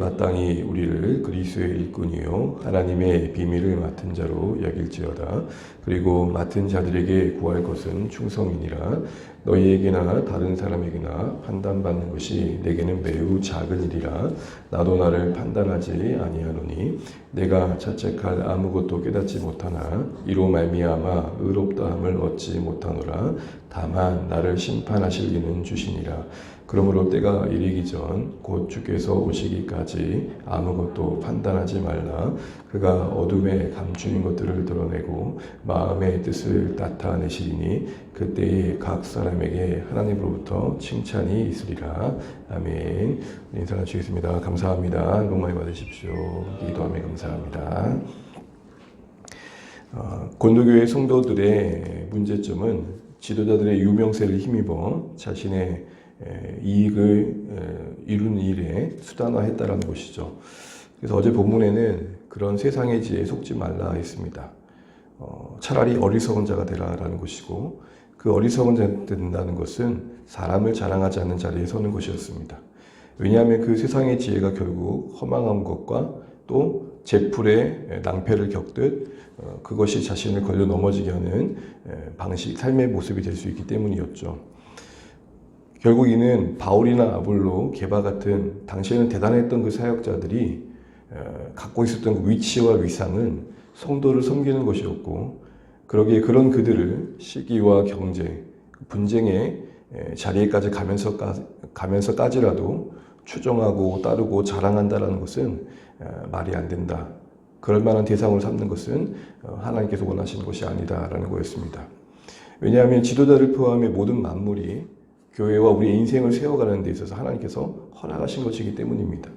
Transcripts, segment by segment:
마땅히 우리를 그리스도의 일꾼이요 하나님의 비밀을 맡은 자로 여길지어다. 그리고 맡은 자들에게 구할 것은 충성이니라. 너희에게나 다른 사람에게나 판단받는 것이 내게는 매우 작은 일이라. 나도 나를 판단하지 아니하노니 내가 자책할 아무것도 깨닫지 못하나 이로 말미암아 의롭다함을 얻지 못하노라. 다만 나를 심판하실 이는 주시니라. 그러므로 때가 이르기 전 곧 주께서 오시기까지 아무것도 판단하지 말라. 그가 어둠에 감추인 것들을 드러내고 마음의 뜻을 나타내시리니 그때에 각 사람에게 하나님으로부터 칭찬이 있으리라. 아멘. 인사 나누시겠습니다. 감사합니다. 복 많이 받으십시오. 기도하며 감사합니다. 곤도교회 성도들의 문제점은 지도자들의 유명세를 힘입어 자신의 이익을 이루는 일에 수단화했다는 것이죠. 그래서 어제 본문에는 그런 세상의 지혜에 속지 말라 했습니다. 차라리 어리석은 자가 되라라는 것이고, 그 어리석은 자가 된다는 것은 사람을 자랑하지 않는 자리에 서는 것이었습니다. 왜냐하면 그 세상의 지혜가 결국 허망한 것과 또 제풀의 낭패를 겪듯 그것이 자신을 걸려 넘어지게 하는 방식, 삶의 모습이 될 수 있기 때문이었죠. 결국 이는 바울이나 아볼로, 게바 같은 당시에는 대단했던 그 사역자들이 갖고 있었던 그 위치와 위상은 성도를 섬기는 것이었고, 그러기에 그런 그들을 시기와 경제, 분쟁의 자리에까지 가면서까지라도 추종하고 따르고 자랑한다는 것은 말이 안 된다. 그럴 만한 대상으로 삼는 것은 하나님께서 원하시는 것이 아니다라는 거였습니다. 왜냐하면 지도자를 포함해 모든 만물이 교회와 우리의 인생을 세워가는 데 있어서 하나님께서 허락하신 것이기 때문입니다.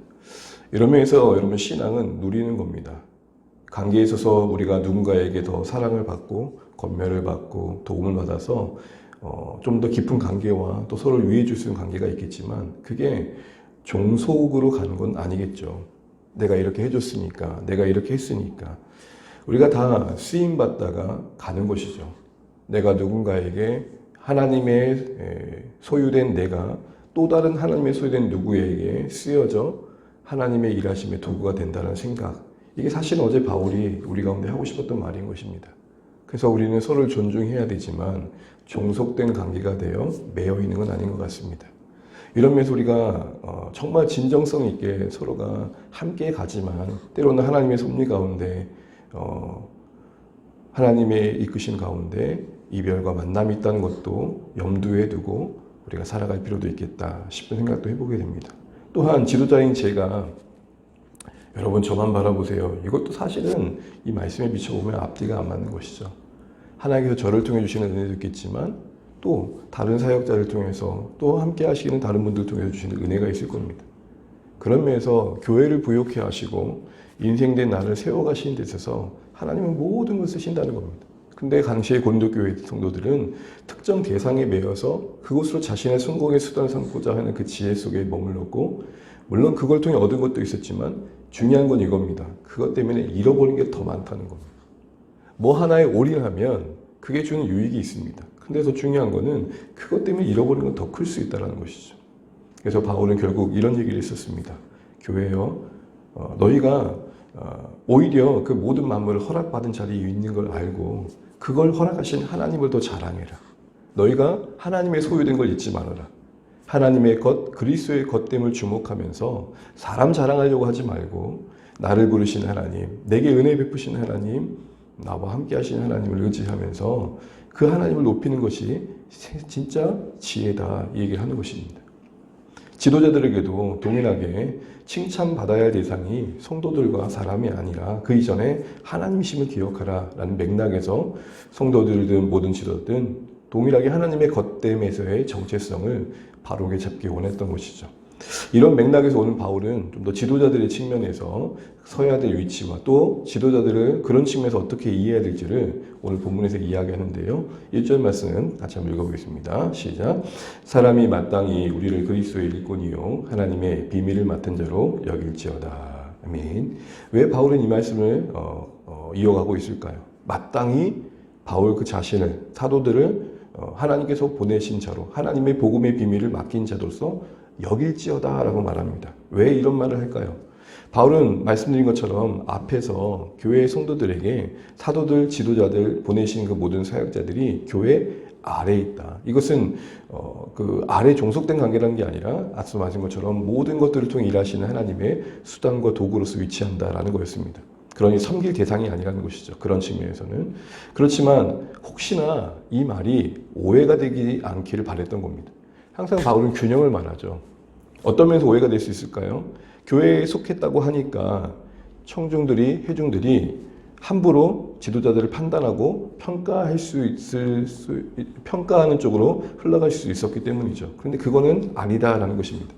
이런 면에서 여러분, 신앙은 누리는 겁니다. 관계에 있어서 우리가 누군가에게 더 사랑을 받고 권면을 받고 도움을 받아서 좀 더 깊은 관계와 또 서로를 위해 줄 수 있는 관계가 있겠지만, 그게 종속으로 가는 건 아니겠죠. 내가 이렇게 해줬으니까, 내가 이렇게 했으니까. 우리가 다 쓰임받다가 가는 것이죠. 내가 누군가에게 하나님의 소유된 내가 또 다른 하나님의 소유된 누구에게 쓰여져 하나님의 일하심의 도구가 된다는 생각, 이게 사실 어제 바울이 우리 가운데 하고 싶었던 말인 것입니다. 그래서 우리는 서로를 존중해야 되지만 종속된 관계가 되어 매여 있는 건 아닌 것 같습니다. 이런 면에서 우리가 정말 진정성 있게 서로가 함께 가지만 때로는 하나님의 섭리 가운데 하나님의 이끄심 가운데 이별과 만남이 있다는 것도 염두에 두고 우리가 살아갈 필요도 있겠다 싶은 생각도 해보게 됩니다. 또한 지도자인 제가, 여러분 저만 바라보세요. 이것도 사실은 이 말씀에 비춰보면 앞뒤가 안 맞는 것이죠. 하나님께서 저를 통해 주시는 은혜도 있겠지만 또 다른 사역자를 통해서 또 함께 하시는 다른 분들을 통해서 주시는 은혜가 있을 겁니다. 그런 면에서 교회를 부욕해 하시고 인생된 나를 세워가시는 데 있어서 하나님은 모든 것을 쓰신다는 겁니다. 근데 당시의 고린도교회 성도들은 특정 대상에 매여서 그것으로 자신의 성공의 수단을 삼고자 하는 그 지혜 속에 머물렀고, 물론 그걸 통해 얻은 것도 있었지만 중요한 건 이겁니다. 그것 때문에 잃어버린 게 더 많다는 겁니다. 뭐 하나에 올인하면 그게 주는 유익이 있습니다. 근데 더 중요한 거는 그것 때문에 잃어버린 건 더 클 수 있다는 것이죠. 그래서 바울은 결국 이런 얘기를 했었습니다. 교회여, 너희가 오히려 그 모든 만물을 허락받은 자리에 있는 걸 알고 그걸 허락하신 하나님을 더 자랑해라. 너희가 하나님의 소유된 걸 잊지 말아라. 하나님의 것, 그리스도의 것됨을 주목하면서 사람 자랑하려고 하지 말고 나를 부르신 하나님, 내게 은혜 베푸신 하나님, 나와 함께 하신 하나님을 의지하면서 그 하나님을 높이는 것이 진짜 지혜다, 이 얘기를 하는 것입니다. 지도자들에게도 동일하게 칭찬받아야 할 대상이 성도들과 사람이 아니라 그 이전에 하나님이심을 기억하라 라는 맥락에서 성도들이든 모든 지도자들은 동일하게 하나님의 것됨에서의 정체성을 바로게 잡기 원했던 것이죠. 이런 맥락에서 오늘 바울은 좀 더 지도자들의 측면에서 서야 될 위치와 또 지도자들을 그런 측면에서 어떻게 이해해야 될지를 오늘 본문에서 이야기하는데요. 1절 말씀 같이 한번 읽어보겠습니다. 시작. 사람이 마땅히 우리를 그리스도의 일꾼이요 하나님의 비밀을 맡은 자로 여길지어다. 아멘. 왜 바울은 이 말씀을 이어가고 있을까요? 마땅히 바울 그 자신을, 사도들을 하나님께서 보내신 자로, 하나님의 복음의 비밀을 맡긴 자로서 여길지어다 라고 말합니다. 왜 이런 말을 할까요? 바울은 말씀드린 것처럼 앞에서 교회의 성도들에게 사도들, 지도자들, 보내신 그 모든 사역자들이 교회 아래에 있다. 이것은 그 아래 종속된 관계라는 게 아니라 앞서 말씀하신 것처럼 모든 것들을 통해 일하시는 하나님의 수단과 도구로서 위치한다라는 거였습니다. 그러니 섬길 대상이 아니라는 것이죠. 그런 측면에서는. 그렇지만 혹시나 이 말이 오해가 되지 않기를 바랬던 겁니다. 항상 바울은 균형을 말하죠. 어떤 면에서 오해가 될 수 있을까요? 교회에 속했다고 하니까 청중들이, 회중들이 함부로 지도자들을 판단하고 평가하는 쪽으로 흘러갈 수 있었기 때문이죠. 그런데 그거는 아니다라는 것입니다.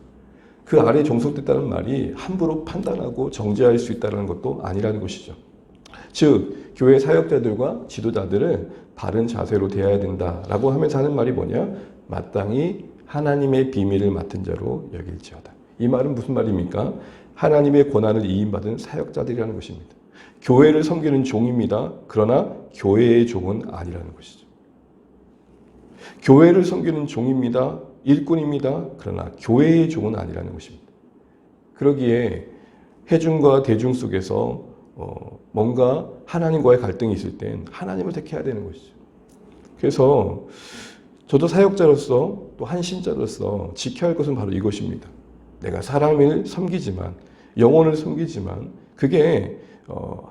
그 아래에 종속됐다는 말이 함부로 판단하고 정죄할 수 있다는 것도 아니라는 것이죠. 즉, 교회 사역자들과 지도자들은 바른 자세로 대해야 된다라고 하면서 하는 말이 뭐냐? 마땅히 하나님의 비밀을 맡은 자로 여길지어다. 이 말은 무슨 말입니까? 하나님의 권한을 이임받은 사역자들이라는 것입니다. 교회를 섬기는 종입니다. 그러나 교회의 종은 아니라는 것이죠. 교회를 섬기는 종입니다. 일꾼입니다. 그러나 교회의 종은 아니라는 것입니다. 그러기에 회중과 대중 속에서 뭔가 하나님과의 갈등이 있을 땐 하나님을 택해야 되는 것이죠. 그래서 저도 사역자로서 또 한 신자로서 지켜야 할 것은 바로 이것입니다. 내가 사람을 섬기지만, 영혼을 섬기지만 그게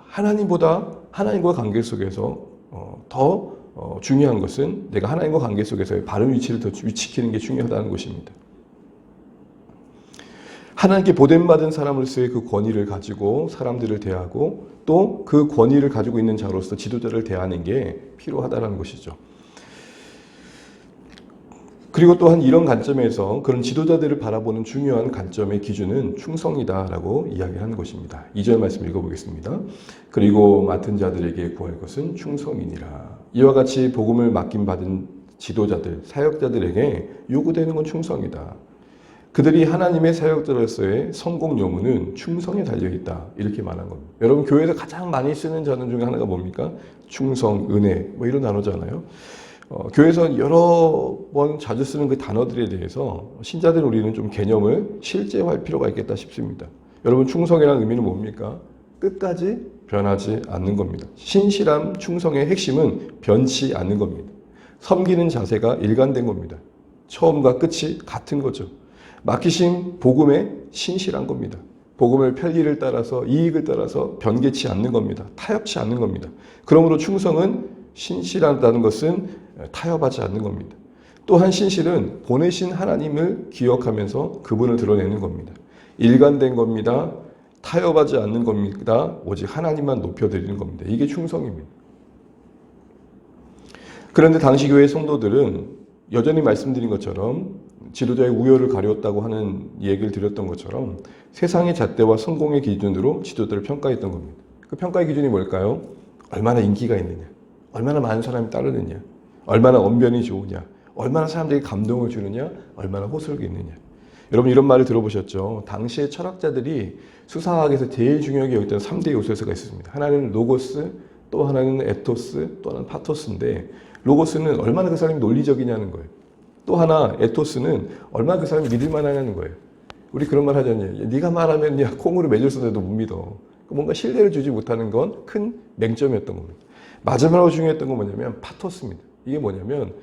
하나님보다 하나님과 관계 속에서 더 중요한 것은 내가 하나님과 관계 속에서의 바른 위치를 더 지키는 게 중요하다는 것입니다. 하나님께 보냄받은 사람으로서의 그 권위를 가지고 사람들을 대하고 또 그 권위를 가지고 있는 자로서 지도자를 대하는 게 필요하다는 것이죠. 그리고 또한 이런 관점에서 그런 지도자들을 바라보는 중요한 관점의 기준은 충성이다라고 이야기하는 것입니다. 2절 말씀 읽어보겠습니다. 그리고 맡은 자들에게 구할 것은 충성이니라. 이와 같이 복음을 맡김받은 지도자들, 사역자들에게 요구되는 건 충성이다. 그들이 하나님의 사역자로서의 성공 요문은 충성에 달려있다. 이렇게 말한 겁니다. 여러분, 교회에서 가장 많이 쓰는 단어 중에 하나가 뭡니까? 충성, 은혜, 뭐 이런 단어잖아요. 교회에서 여러 번 자주 쓰는 그 단어들에 대해서 신자들 우리는 좀 개념을 실제화할 필요가 있겠다 싶습니다. 여러분, 충성이라는 의미는 뭡니까? 끝까지 변하지 않는 겁니다. 신실함, 충성의 핵심은 변치 않는 겁니다. 섬기는 자세가 일관된 겁니다. 처음과 끝이 같은 거죠. 맡기신 복음에 신실한 겁니다. 복음을 편리를 따라서 이익을 따라서 변개치 않는 겁니다. 타협치 않는 겁니다. 그러므로 충성은 신실하다는 것은 타협하지 않는 겁니다. 또한 신실은 보내신 하나님을 기억하면서 그분을 드러내는 겁니다. 일관된 겁니다. 타협하지 않는 겁니다. 오직 하나님만 높여드리는 겁니다. 이게 충성입니다. 그런데 당시 교회 성도들은 여전히 말씀드린 것처럼 지도자의 우열을 가렸다고 하는 얘기를 드렸던 것처럼 세상의 잣대와 성공의 기준으로 지도자를 평가했던 겁니다. 그 평가의 기준이 뭘까요? 얼마나 인기가 있느냐, 얼마나 많은 사람이 따르느냐, 얼마나 언변이 좋으냐, 얼마나 사람들에게 감동을 주느냐, 얼마나 호소력이 있느냐. 여러분, 이런 말을 들어보셨죠? 당시의 철학자들이 수사학에서 제일 중요하게 여겼던 3대 요소가 있습니다. 하나는 로고스, 또 하나는 에토스, 또 하나는 파토스인데, 로고스는 얼마나 그 사람이 논리적이냐는 거예요. 또 하나 에토스는 얼마나 그 사람이 믿을 만하냐는 거예요. 우리 그런 말 하잖아요. 네가 말하면 야 콩으로 맺었어도 못 믿어. 뭔가 신뢰를 주지 못하는 건 큰 맹점이었던 겁니다. 마지막으로 중요했던 건 뭐냐면 파토스입니다. 이게 뭐냐면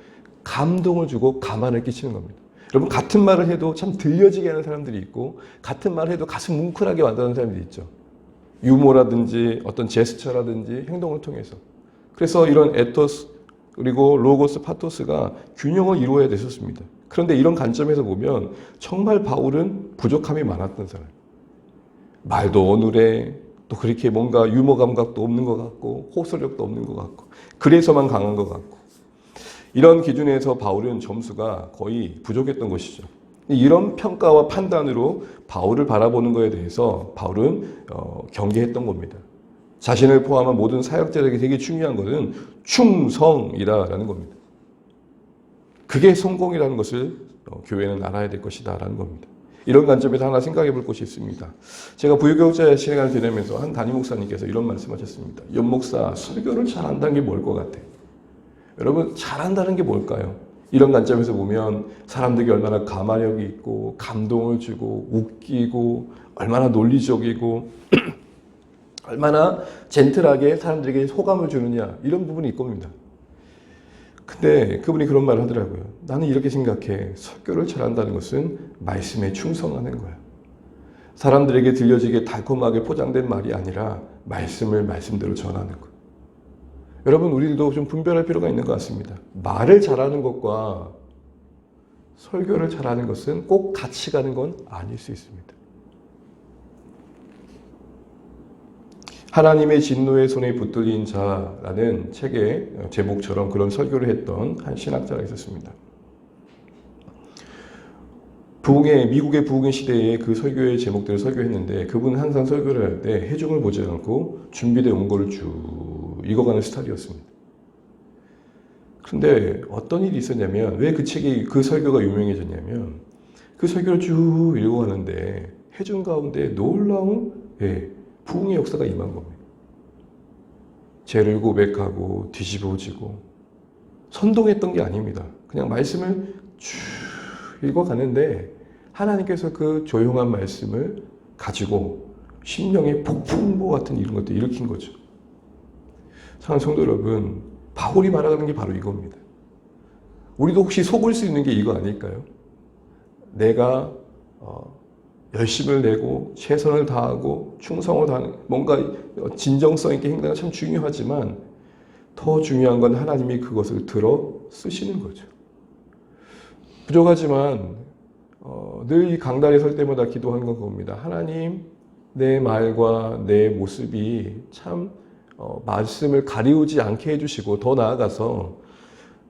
감동을 주고 감안을 끼치는 겁니다. 여러분, 같은 말을 해도 참 들려지게 하는 사람들이 있고 같은 말을 해도 가슴 뭉클하게 만드는 사람들이 있죠. 유머라든지 어떤 제스처라든지 행동을 통해서. 그래서 이런 에토스 그리고 로고스, 파토스가 균형을 이루어야 됐었습니다. 그런데 이런 관점에서 보면 정말 바울은 부족함이 많았던 사람. 말도 어눌해, 또 그렇게 뭔가 유머 감각도 없는 것 같고 호소력도 없는 것 같고 그래서만 강한 것 같고 이런 기준에서 바울은 점수가 거의 부족했던 것이죠. 이런 평가와 판단으로 바울을 바라보는 것에 대해서 바울은 경계했던 겁니다. 자신을 포함한 모든 사역자들에게 되게 중요한 것은 충성이라는 겁니다. 그게 성공이라는 것을 교회는 알아야 될 것이다 라는 겁니다. 이런 관점에서 하나 생각해 볼 것이 있습니다. 제가 부유교육자 시간을 지내면서 한 담임 목사님께서 이런 말씀하셨습니다. 연 목사, 설교를 잘한다는 게 뭘 것 같아? 여러분, 잘한다는 게 뭘까요? 이런 관점에서 보면 사람들이 얼마나 가마력이 있고 감동을 주고 웃기고 얼마나 논리적이고 얼마나 젠틀하게 사람들에게 호감을 주느냐 이런 부분이 있을 겁니다. 근데 그분이 그런 말을 하더라고요. 나는 이렇게 생각해. 설교를 잘한다는 것은 말씀에 충성하는 거야. 사람들에게 들려지게 달콤하게 포장된 말이 아니라 말씀을 말씀대로 전하는 거. 여러분 우리도 좀 분별할 필요가 있는 것 같습니다. 말을 잘하는 것과 설교를 잘하는 것은 꼭 같이 가는 건 아닐 수 있습니다. 하나님의 진노의 손에 붙들린 자라는 책의 제목처럼 그런 설교를 했던 한 신학자가 있었습니다. 미국의 부흥의 시대에 그 설교의 제목들을 설교했는데 그분은 항상 설교를 할 때 해중을 보지 않고 준비되어 온 거를 쭉 읽어가는 스타일이었습니다. 그런데 어떤 일이 있었냐면 왜 그 설교가 유명해졌냐면 그 설교를 쭉 읽어가는데 해중 가운데 놀라운 부흥의 역사가 임한 겁니다. 죄를 고백하고 뒤집어지고 선동했던 게 아닙니다. 그냥 말씀을 쭉 읽어가는데 하나님께서 그 조용한 말씀을 가지고 심령의 폭풍보 같은 이런 것도 일으킨 거죠. 사랑하는 성도 여러분, 바울이 말하는 게 바로 이겁니다. 우리도 혹시 속을 수 있는 게 이거 아닐까요? 내가 열심을 내고 최선을 다하고 충성을 다하는 뭔가 진정성 있게 행동이 참 중요하지만 더 중요한 건 하나님이 그것을 들어 쓰시는 거죠. 부족하지만 늘 이 강단에 설 때마다 기도하는 건 겁니다. 하나님, 내 말과 내 모습이 참 말씀을 가리우지 않게 해주시고 더 나아가서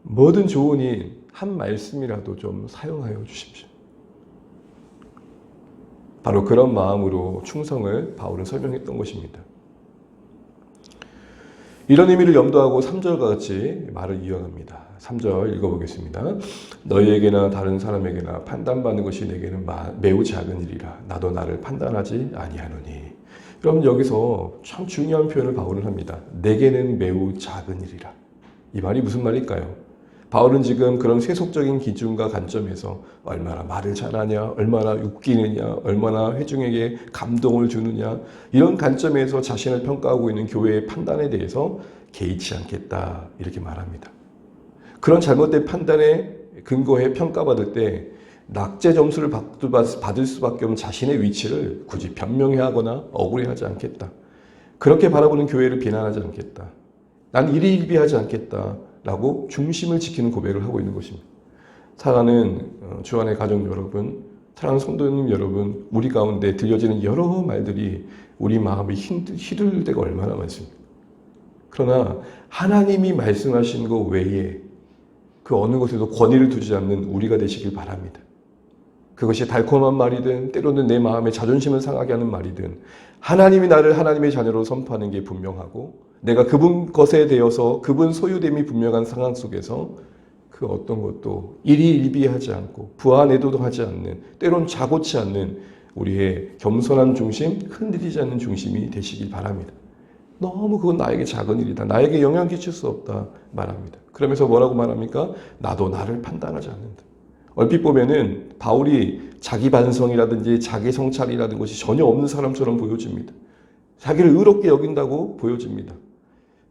뭐든 좋으니 한 말씀이라도 좀 사용하여 주십시오. 바로 그런 마음으로 충성을 바울은 설명했던 것입니다. 이런 의미를 염두하고 3절과 같이 말을 이어갑니다. 3절 읽어보겠습니다. 너희에게나 다른 사람에게나 판단받는 것이 내게는 매우 작은 일이라 나도 나를 판단하지 아니하노니. 그럼 여기서 참 중요한 표현을 바울은 합니다. 내게는 매우 작은 일이라. 이 말이 무슨 말일까요? 바울은 지금 그런 세속적인 기준과 관점에서 얼마나 말을 잘하냐, 얼마나 웃기느냐, 얼마나 회중에게 감동을 주느냐 이런 관점에서 자신을 평가하고 있는 교회의 판단에 대해서 개의치 않겠다 이렇게 말합니다. 그런 잘못된 판단에 근거해 평가받을 때 낙제 점수를 받을 수밖에 없는 자신의 위치를 굳이 변명하거나 억울해하지 않겠다. 그렇게 바라보는 교회를 비난하지 않겠다. 난 일희일비하지 않겠다. 라고 중심을 지키는 고백을 하고 있는 것입니다. 사랑하는 주안의 가족 여러분, 사랑하는 성도님 여러분, 우리 가운데 들려지는 여러 말들이 우리 마음을 휘둘릴 때가 얼마나 많습니까? 그러나 하나님이 말씀하신 것 외에 그 어느 것에도 권위를 두지 않는 우리가 되시길 바랍니다. 그것이 달콤한 말이든 때로는 내 마음의 자존심을 상하게 하는 말이든 하나님이 나를 하나님의 자녀로 선포하는 게 분명하고 내가 그분 것에 대해서 그분 소유됨이 분명한 상황 속에서 그 어떤 것도 일희일비하지 않고 부하내도도 하지 않는 때론 자고치 않는 우리의 겸손한 중심, 흔들리지 않는 중심이 되시길 바랍니다. 너무 그건 나에게 작은 일이다. 나에게 영향 끼칠 수 없다 말합니다. 그러면서 뭐라고 말합니까? 나도 나를 판단하지 않는다. 얼핏 보면은 바울이 자기 반성이라든지 자기 성찰이라는 것이 전혀 없는 사람처럼 보여집니다. 자기를 의롭게 여긴다고 보여집니다.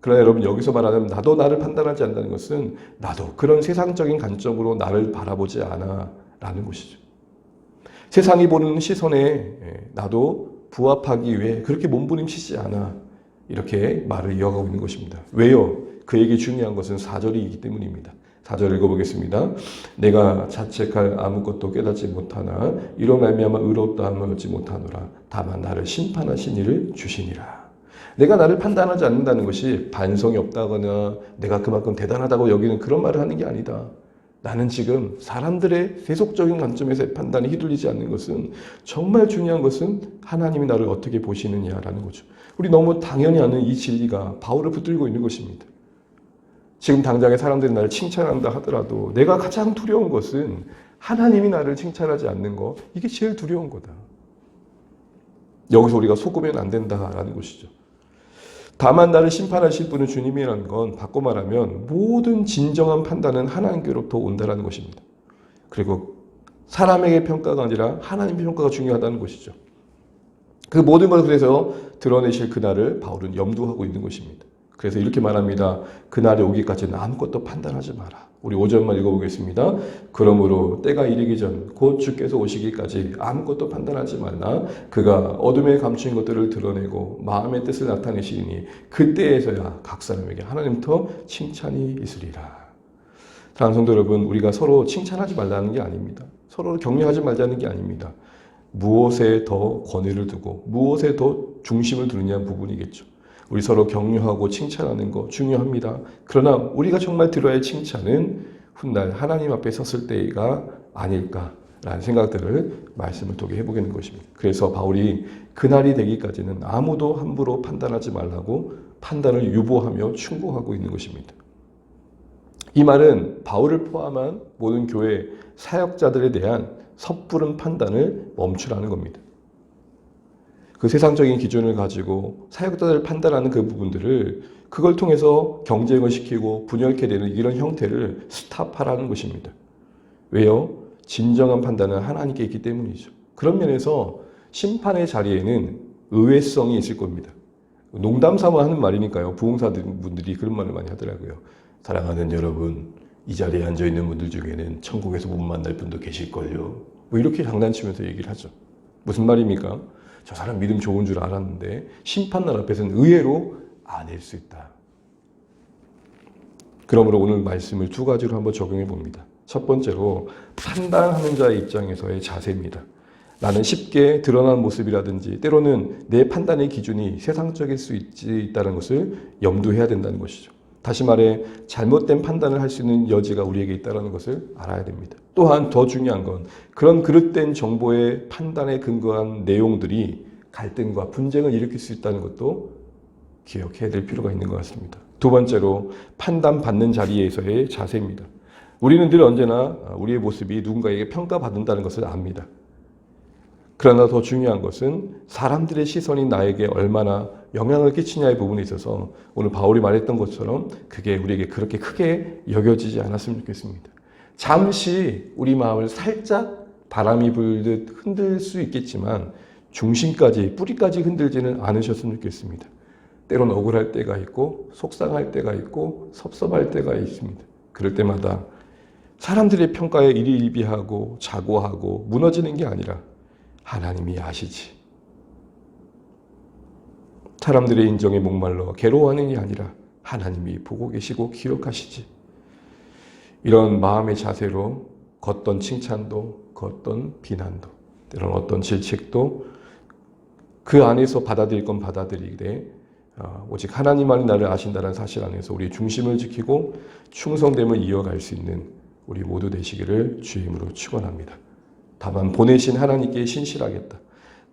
그러나 여러분 여기서 말하는 나도 나를 판단하지 않는다는 것은 나도 그런 세상적인 관점으로 나를 바라보지 않아 라는 것이죠. 세상이 보는 시선에 나도 부합하기 위해 그렇게 몸부림치지 않아 이렇게 말을 이어가고 있는 것입니다. 왜요? 그에게 중요한 것은 4절이기 때문입니다. 4절 읽어보겠습니다. 내가 자책할 아무것도 깨닫지 못하나 이로 말미암아 의롭다 함을 얻지 못하노라. 다만 나를 심판하신 이를 주시니라. 내가 나를 판단하지 않는다는 것이 반성이 없다거나 내가 그만큼 대단하다고 여기는 그런 말을 하는 게 아니다. 나는 지금 사람들의 세속적인 관점에서의 판단이 휘둘리지 않는 것은 정말 중요한 것은 하나님이 나를 어떻게 보시느냐라는 거죠. 우리 너무 당연히 아는 이 진리가 바울을 붙들고 있는 것입니다. 지금 당장에 사람들이 나를 칭찬한다 하더라도 내가 가장 두려운 것은 하나님이 나를 칭찬하지 않는 거, 이게 제일 두려운 거다. 여기서 우리가 속으면 안 된다라는 것이죠. 다만 나를 심판하실 분은 주님이라는 건 바꿔 말하면 모든 진정한 판단은 하나님께로부터 온다라는 것입니다. 그리고 사람에게 평가가 아니라 하나님의 평가가 중요하다는 것이죠. 그 모든 것을 그래서 드러내실 그날을 바울은 염두하고 있는 것입니다. 그래서 이렇게 말합니다. 그날이 오기까지는 아무것도 판단하지 마라. 우리 5절만 읽어보겠습니다. 그러므로 때가 이르기 전 곧 주께서 오시기까지 아무것도 판단하지 말라. 그가 어둠에 감추인 것들을 드러내고 마음의 뜻을 나타내시니 그때에서야 각 사람에게 하나님부터 칭찬이 있으리라. 사랑하는 성도 여러분, 우리가 서로 칭찬하지 말라는 게 아닙니다. 서로 격려하지 말자는 게 아닙니다. 무엇에 더 권위를 두고 무엇에 더 중심을 두느냐 부분이겠죠. 우리 서로 격려하고 칭찬하는 거 중요합니다. 그러나 우리가 정말 들어야 할 칭찬은 훗날 하나님 앞에 섰을 때가 아닐까라는 생각들을 말씀을 통해 해보겠는 것입니다. 그래서 바울이 그날이 되기까지는 아무도 함부로 판단하지 말라고 판단을 유보하며 충고하고 있는 것입니다. 이 말은 바울을 포함한 모든 교회 사역자들에 대한 섣부른 판단을 멈추라는 겁니다. 그 세상적인 기준을 가지고 사역자들을 판단하는 그 부분들을 그걸 통해서 경쟁을 시키고 분열케 되는 이런 형태를 스탑하라는 것입니다. 왜요? 진정한 판단은 하나님께 있기 때문이죠. 그런 면에서 심판의 자리에는 의외성이 있을 겁니다. 농담 삼아 하는 말이니까요. 부흥사분들이 그런 말을 많이 하더라고요. 사랑하는 여러분, 이 자리에 앉아있는 분들 중에는 천국에서 못 만날 분도 계실걸요. 뭐 이렇게 장난치면서 얘기를 하죠. 무슨 말입니까? 저 사람 믿음 좋은 줄 알았는데 심판날 앞에서는 의외로 아닐 수 있다. 그러므로 오늘 말씀을 두 가지로 한번 적용해 봅니다. 첫 번째로 판단하는 자의 입장에서의 자세입니다. 나는 쉽게 드러난 모습이라든지 때로는 내 판단의 기준이 세상적일 수 있다는 것을 염두해야 된다는 것이죠. 다시 말해 잘못된 판단을 할 수 있는 여지가 우리에게 있다는 것을 알아야 됩니다. 또한 더 중요한 건 그런 그릇된 정보의 판단에 근거한 내용들이 갈등과 분쟁을 일으킬 수 있다는 것도 기억해야 될 필요가 있는 것 같습니다. 두 번째로 판단받는 자리에서의 자세입니다. 우리는 늘 언제나 우리의 모습이 누군가에게 평가받는다는 것을 압니다. 그러나 더 중요한 것은 사람들의 시선이 나에게 얼마나 영향을 끼치냐의 부분에 있어서 오늘 바울이 말했던 것처럼 그게 우리에게 그렇게 크게 여겨지지 않았으면 좋겠습니다. 잠시 우리 마음을 살짝 바람이 불듯 흔들 수 있겠지만 중심까지, 뿌리까지 흔들지는 않으셨으면 좋겠습니다. 때로는 억울할 때가 있고 속상할 때가 있고 섭섭할 때가 있습니다. 그럴 때마다 사람들의 평가에 일희일비하고 자고하고 무너지는 게 아니라 하나님이 아시지. 사람들의 인정에 목말라 괴로워하는 게 아니라 하나님이 보고 계시고 기억하시지. 이런 마음의 자세로 걷던 칭찬도 걷던 비난도 때로는 어떤 질책도 그 안에서 받아들일 건 받아들이되 오직 하나님만이 나를 아신다는 사실 안에서 우리의 중심을 지키고 충성됨을 이어갈 수 있는 우리 모두 되시기를 주의 이름으로 축원합니다. 다만 보내신 하나님께 신실하겠다.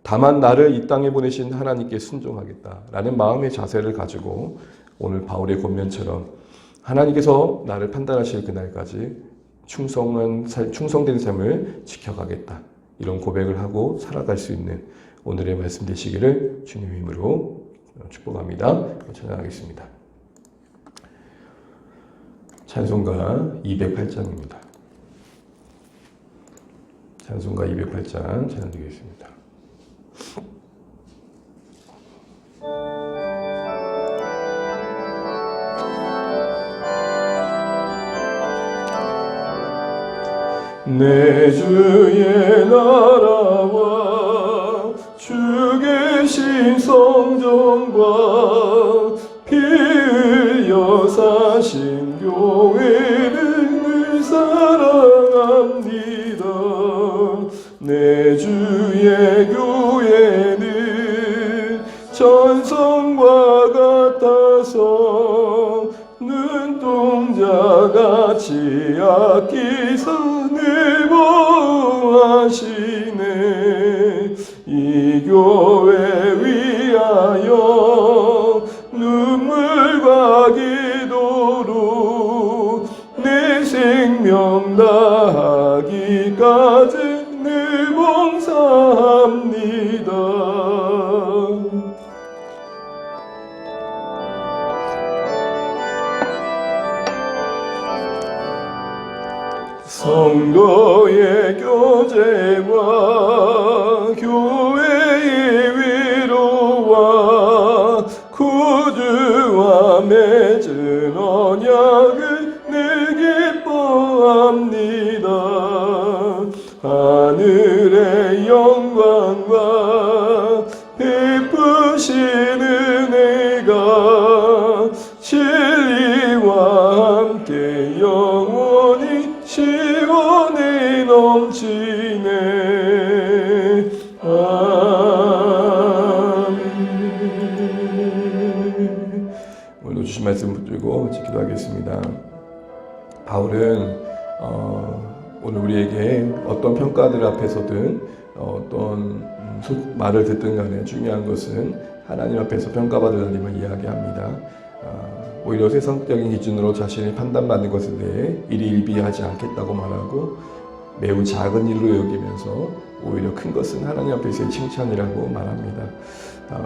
다만 나를 이 땅에 보내신 하나님께 순종하겠다라는 마음의 자세를 가지고 오늘 바울의 권면처럼 하나님께서 나를 판단하실 그날까지 충성된 삶을 지켜가겠다. 이런 고백을 하고 살아갈 수 있는 오늘의 말씀 되시기를 주님 이름으로 축복합니다. 찬양하겠습니다. 찬송가 208장입니다. 찬송가 208장 찬양드리겠습니다. 내 주의 나라와 주 계신 성전과 피 흘려 사신 교회를 사랑합니다. 내 주의 교회는 전성과 같아서 눈동자같이 아끼사 늘 보호하시네. 이 교회 위하여 눈물과 기도로 내 생명 다하기까지 늘 봉사합니다. 성도의 교제와 교회의 은혜가 진리와 함께 영원히 시원히 넘치네. 아멘. 오늘도 주신 말씀 붙들고 기도하겠습니다. 바울은 오늘 우리에게 어떤 평가들 앞에서든 어떤 말을 듣든 간에 중요한 것은 하나님 앞에서 평가받으려님을 이야기합니다. 오히려 세상적인 기준으로 자신이 판단받는 것에 대해 일희일비하지 않겠다고 말하고 매우 작은 일로 여기면서 오히려 큰 것은 하나님 앞에서의 칭찬이라고 말합니다.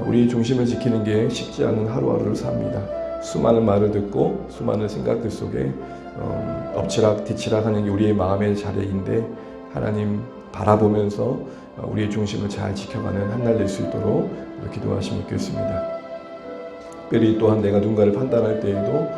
우리 중심을 지키는 게 쉽지 않은 하루하루를 삽니다. 수많은 말을 듣고 수많은 생각들 속에 엎치락 뒤치락 하는 게 우리의 마음의 자리인데 하나님 바라보면서 우리의 중심을 잘 지켜가는 한 날 될 수 있도록 기도하시면 좋겠습니다. 특별히 또한 내가 누군가를 판단할 때에도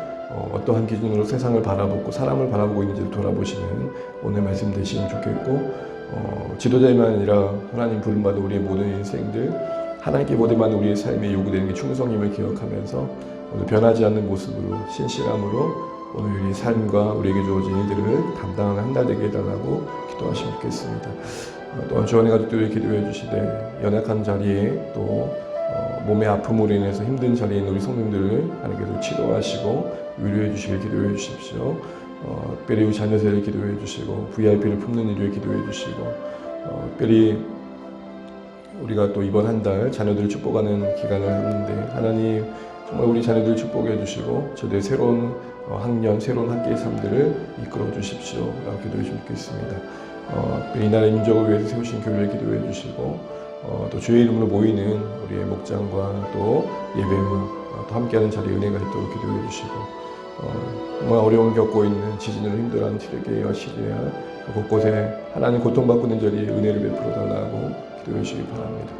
어떠한 기준으로 세상을 바라보고 사람을 바라보고 있는지를 돌아보시는 오늘 말씀 되시면 좋겠고 지도자만 아니라 하나님 부름받은 우리의 모든 인생들 하나님께 모델받는 우리의 삶에 요구되는 게 충성임을 기억하면서 오늘 변하지 않는 모습으로 신실함으로 오늘 우리의 삶과 우리에게 주어진 일들을 감당하는 한 달 되게 해달라고 기도하시면 좋겠습니다. 또한 주원의 가족들을 기도해 주시되 연약한 자리에 또 몸의 아픔으로 인해서 힘든 자리에 있는 우리 성도님들을 하나님께서 치료하시고 위로해 주시길 기도해 주십시오. 특별히 우리 자녀들을 기도해 주시고 VIP를 품는 일을 기도해 주시고 특별히 우리가 또 이번 한 달 자녀들을 축복하는 기간을 하는데 하나님 정말 우리 자녀들을 축복해 주시고 저들의 새로운 학년, 새로운 학기의 삶들을 이끌어 주십시오. 라고 기도해 주시면 좋겠습니다. 이 나라의 민족을 위해서 세우신 교회를 기도해 주시고 또 주의 이름으로 모이는 우리의 목장과 또 예배로 또 함께하는 자리에 은혜가 있도록 기도해 주시고 정말 어려움을 겪고 있는 지진으로 힘들어하는 튀르키예와 시리아 곳곳에 하나님 고통받고 있는 자리에 은혜를 베풀어 달라고 기도해 주시기 바랍니다.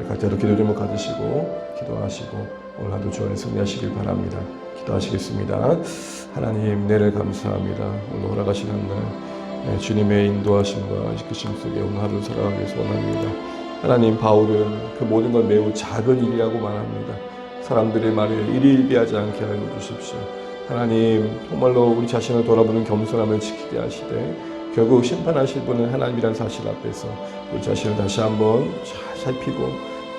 각자도 기도 제목 가지시고 기도하시고 오늘 하루 주 안에 승리하시길 바랍니다. 기도하시겠습니다. 하나님 은혜를 감사합니다. 오늘 허락하시는 날 주님의 인도하심과 이끄심 속에 오늘 하루 살아가기 원합니다. 하나님 바울은 그 모든 걸 매우 작은 일이라고 말합니다. 사람들의 말에 일희일비하지 않게 하여 주십시오. 하나님 정말로 우리 자신을 돌아보는 겸손함을 지키게 하시되 결국 심판하실 분은 하나님이라는 사실 앞에서 우리 자신을 다시 한번 잘 살피고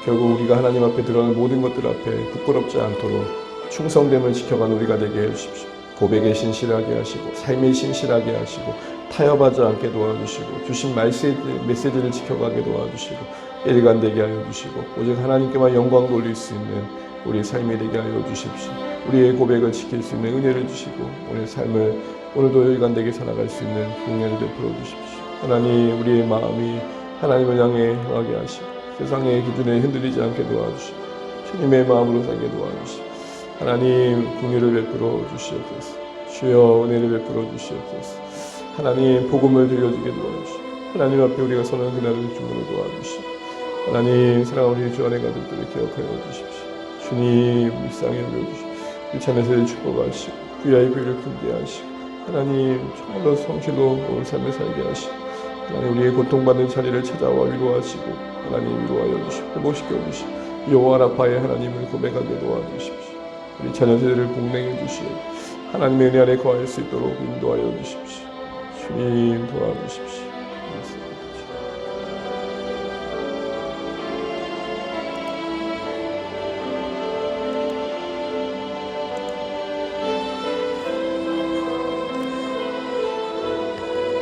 결국 우리가 하나님 앞에 드러나는 모든 것들 앞에 부끄럽지 않도록 충성됨을 지켜가는 우리가 되게 해주십시오. 고백에 신실하게 하시고 삶에 신실하게 하시고 타협하지 않게 도와주시고 주신 메시지를 지켜가게 도와주시고 일관되게 하여 주시고 오직 하나님께만 영광 돌릴 수 있는 우리의 삶이 되게 하여 주십시오. 우리의 고백을 지킬 수 있는 은혜를 주시고 우리의 삶을 오늘도 일관되게 살아갈 수 있는 은혜를 베풀어 주십시오. 하나님 우리의 마음이 하나님을 향해 향하게 하시고 세상의 기준에 흔들리지 않게 도와주시고 주님의 마음으로 살게 도와주시고 하나님 긍휼을 베풀어 주시옵소서. 주여 은혜를 베풀어 주시옵소서. 하나님 복음을 들려주게 도와주시고 하나님 앞에 우리가 서는 그날을 주문을 도와주시고 하나님 사랑하는 우리 주 안의 가족들을 기억하여 주십시오. 주님 일상에 올려주시고 우리 자녀들을 축복하시고 VIP를 품게 하시고 하나님 정말로 성실로 온 삶을 살게 하시고 하나님 우리의 고통받는 자리를 찾아와 위로하시고 하나님 위로하여 주시고 회복시켜 주시고 여호와 라파의 하나님을 고백하게 도와주십시오. 우리 자녀들을 복맹해 주시고 하나님의 은혜 안에 거할 수 있도록 인도하여 주십시오. 주님 도와주십시오.